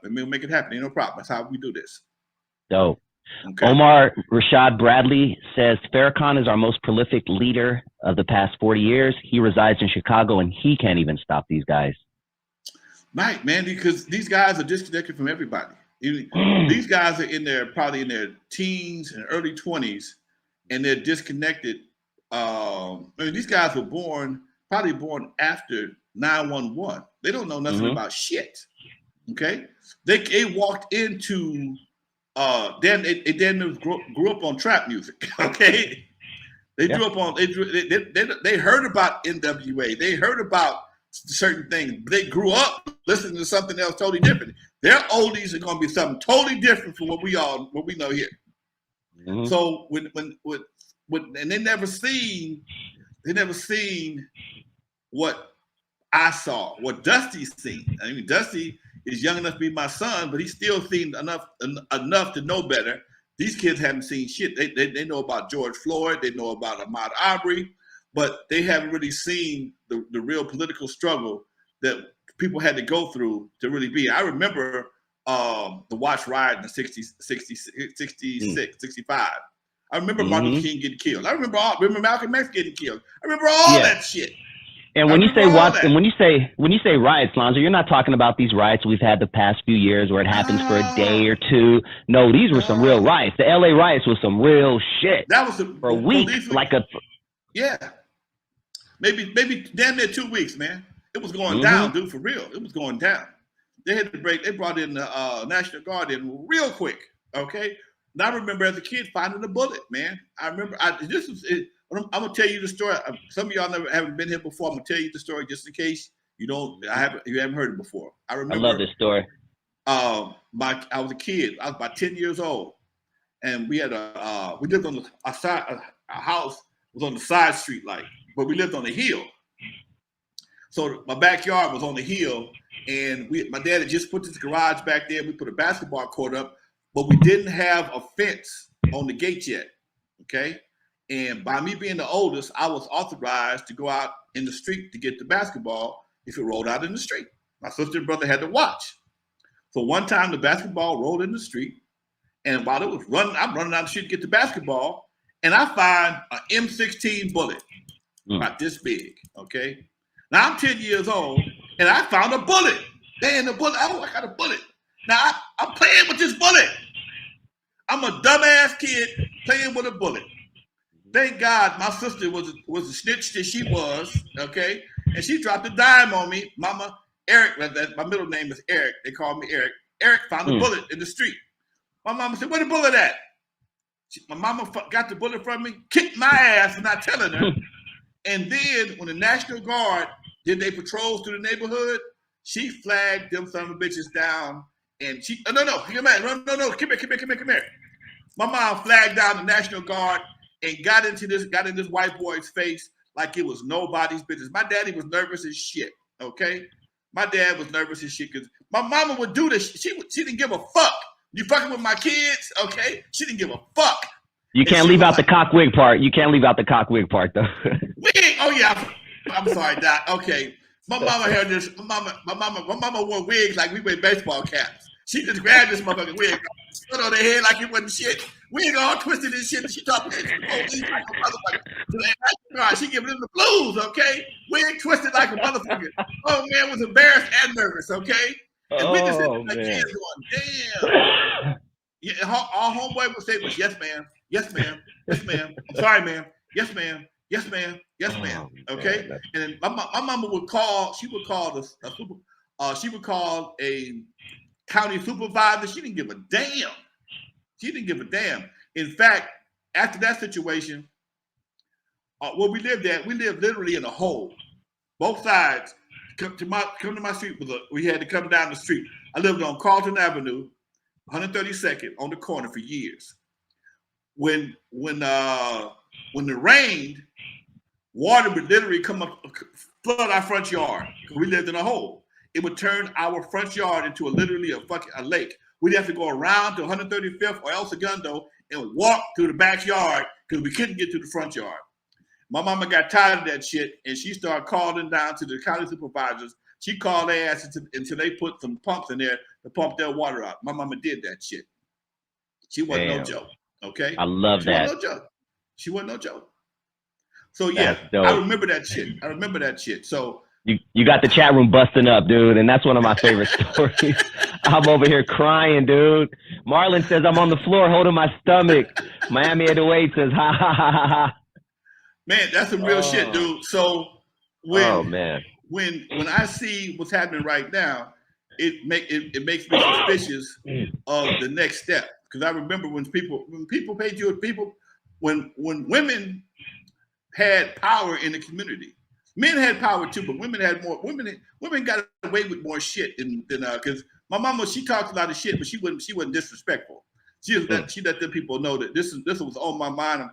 And we'll make it happen. Ain't no problem. That's how we do this. Dope. Okay. Omar Rashad Bradley says Farrakhan is our most prolific leader of the past 40 years. He resides in Chicago, and he can't even stop these guys. Right, man, because these guys are disconnected from everybody. These guys are probably in their teens and early 20s, and they're disconnected. These guys were probably born after 9/11. They don't know nothing about shit. Okay, they walked into grew up on trap music. Okay, they grew up on they heard about N.W.A. They heard about certain things. They grew up listening to something else totally different. Their oldies are going to be something totally different from what we know here. So when and they never seen what I saw, what Dusty's seen. I mean, Dusty is young enough to be my son, but he's still seen enough to know better. These kids haven't seen shit. They know about George Floyd, they know about Ahmaud Arbery, but they haven't really seen the real political struggle that people had to go through to really be. I remember the WATTS riot in 66, 65. I remember Martin Luther King getting killed. I remember Malcolm X getting killed. I remember all that shit. And when you say WATTS, and when you say riots, Lonzo, you're not talking about these riots we've had the past few years where it happens for a day or two. No, these were some real riots. The LA riots was some real shit. That was for a week, maybe damn near 2 weeks, man. It was going down, dude, for real. It was going down. They had to break. They brought in the National Guard in real quick. Okay, and I remember as a kid finding a bullet, man. I remember. I'm gonna tell you the story. Some of y'all haven't been here before. I'm gonna tell you the story just in case you haven't heard it before. I remember. I love this story. I was a kid. I was about 10 years old, and we had we lived on a house was on the side street, but we lived on a hill. So my backyard was on the hill, and my dad had just put this garage back there. We put a basketball court up, but we didn't have a fence on the gate yet. Okay. And by me being the oldest, I was authorized to go out in the street to get the basketball if it rolled out in the street. My sister and brother had to watch. So one time the basketball rolled in the street, and while it was running, I'm running down the street to get the basketball, and I find an M16 bullet, about this big, okay? Now I'm 10 years old, and I found a bullet. Man, the bullet, I got a bullet. Now I'm playing with this bullet. I'm a dumbass kid playing with a bullet. Thank God my sister was a snitch that she was, okay? And she dropped a dime on me. Mama, Eric, my middle name is Eric. They call me Eric. Eric found a bullet in the street. My mama said, where the bullet at? My mama got the bullet from me, kicked my ass for not telling her. And then when the National Guard did their patrols through the neighborhood, she flagged them son of a bitches down. And she, come here. My mom flagged down the National Guard and got in this white boy's face like it was nobody's business. My daddy was nervous as shit, okay? My dad was nervous as shit because my mama would do this. She didn't give a fuck. You fucking with my kids, okay? She didn't give a fuck. You can't leave out the cock wig part. You can't leave out the cock wig part, though. Wig? Oh, yeah. I'm sorry, Doc. Okay. My mama had this. My mama wore wigs like we wear baseball caps. She just grabbed this motherfucking wig, put on her head like it wasn't shit. Wig all twisted and shit. And she talking to the police like a motherfucker. She giving them the blues, okay? Wig twisted like a motherfucker. Oh man was embarrassed and nervous, okay? And we just sitting like kids going, damn. Yeah, our homeboy would say was yes, ma'am, yes, ma'am, yes, ma'am. I'm sorry, ma'am. Yes, ma'am. Yes, ma'am. Yes, ma'am. Okay. And then my mama would call. She would call she would call a county supervisor. She didn't give a damn. She didn't give a damn. In fact, after that situation, where we lived literally in a hole. Both sides come to my street. We had to come down the street. I lived on Carlton Avenue, 132nd, on the corner for years. When it rained, water would literally come up, flood our front yard. We lived in a hole. It would turn our front yard into literally a lake. We'd have to go around to 135th or El Segundo and walk through the backyard because we couldn't get to the front yard. My mama got tired of that shit, and she started calling down to the county supervisors She called their ass until they put some pumps in there to pump their water out. My mama did that shit. She wasn't no joke. Okay, I love she that. Wasn't no joke. She wasn't no joke. So yeah, I remember that shit. So you got the chat room busting up, dude, and that's one of my favorite stories. I'm over here crying, dude. Marlon says I'm on the floor holding my stomach. Miami 808 says ha ha ha ha ha. Man, that's some real shit, dude. So when I see what's happening right now, it makes me suspicious of the next step. Because I remember when women had power in the community. Men had power too, but women had more. Women got away with more shit than because my mama, she talked a lot of shit, but she wasn't disrespectful. She let them people know that this was on my mind. I'm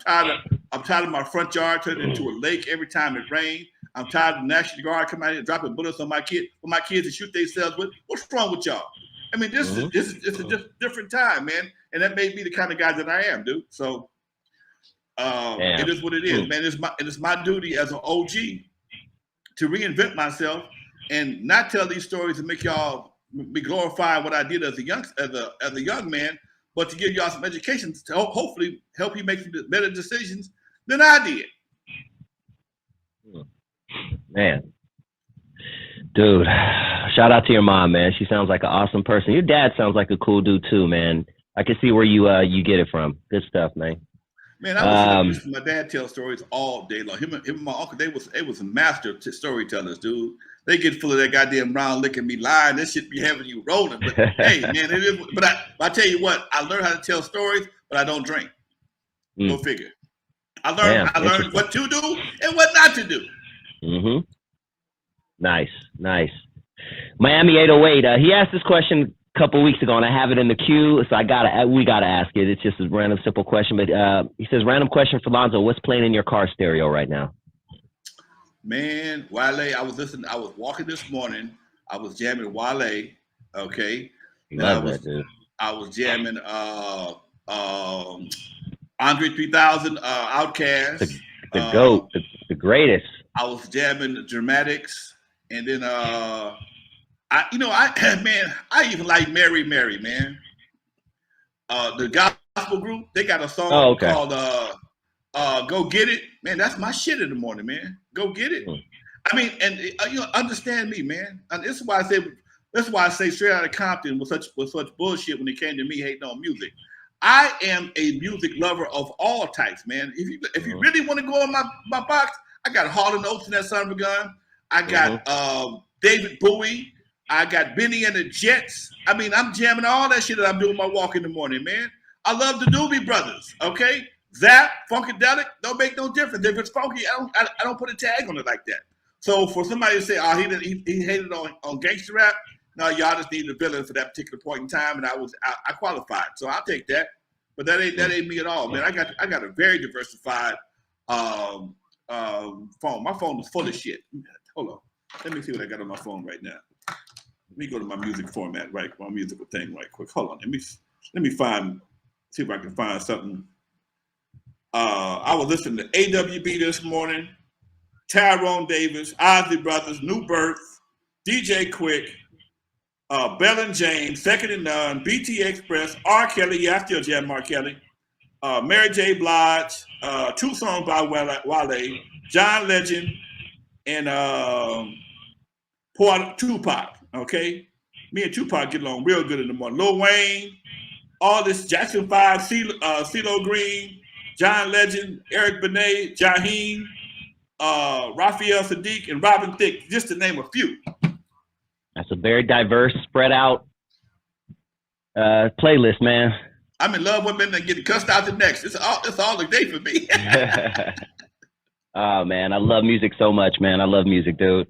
tired of my front yard turning into a lake every time it rained. I'm tired of the National Guard coming out here dropping bullets on my kids to shoot themselves with. What's wrong with y'all? I mean, this is a different time, man, and that made me the kind of guy that I am, dude. So it is what it is, man. It's my duty as an OG to reinvent myself and not tell these stories and make y'all be glorifying what I did as a young man, but to give y'all some education to hopefully help you make some better decisions than I did. Man, dude, shout out to your mom, man. She sounds like an awesome person. Your dad sounds like a cool dude too, man. I can see where you get it from. Good stuff, man. Man, I was listening to my dad tell stories all day long. Him and my uncle, they was master storytellers, dude. They get full of that goddamn round liquor and be lying. This shit be having you rolling. But hey, man, it is. But I tell you what, I learned how to tell stories, but I don't drink. Go figure. I learned what to do and what not to do. Mm-hmm. Nice. Miami 808. He asked this question a couple weeks ago, and I have it in the queue, so we gotta ask it. It's just a random, simple question, but he says, "Random question for Lonzo: what's playing in your car stereo right now?" Man, Wale. I was walking this morning. I was jamming Wale. Okay. Love that, dude. I was jamming Andre 3000, Outkast. The GOAT, the greatest. I was jamming Dramatics, and then I even like Mary, man. The gospel group, they got a song called Go Get It. Man, that's my shit in the morning, man. Go get it. I mean, and understand me, man. And this is why I say Straight Outta Compton was such bullshit when it came to me hating on music. I am a music lover of all types, man. If you really want to go in my box, I got Hall & Oates and that son of a gun. I got David Bowie. I got Benny and the Jets. I mean, I'm jamming all that shit that I'm doing my walk in the morning, man. I love the Doobie Brothers, okay? Zap, Funkadelic, don't make no difference. If it's funky, I don't put a tag on it like that. So for somebody to say, oh, he hated on gangster rap, no, y'all just need a villain for that particular point in time, and I qualified. So I'll take that. But that ain't me at all, man. I got a very diversified phone. My phone is full of shit. Hold on. Let me see what I got on my phone right now. Let me go to my music format, right? My musical thing right quick. Hold on. Let me see if I can find something. I was listening to AWB this morning, Tyrone Davis, Ozzy Brothers, New Birth, DJ Quick, Bell and James, Second and None, BT Express, R. Kelly, yeah, I still jam R. Kelly, Mary J. Blige, 2 songs by Wale, John Legend, and Tupac, okay? Me and Tupac get along real good in the morning. Lil Wayne, all this Jackson 5, CeeLo Green, John Legend, Eric Benet, Jaheim, Raphael Sadiq, and Robin Thicke, just to name a few. That's a very diverse, spread out playlist, man. I'm in love with men that get cussed out the next. It's all the day for me. Oh, man, I love music so much, man. I love music, dude.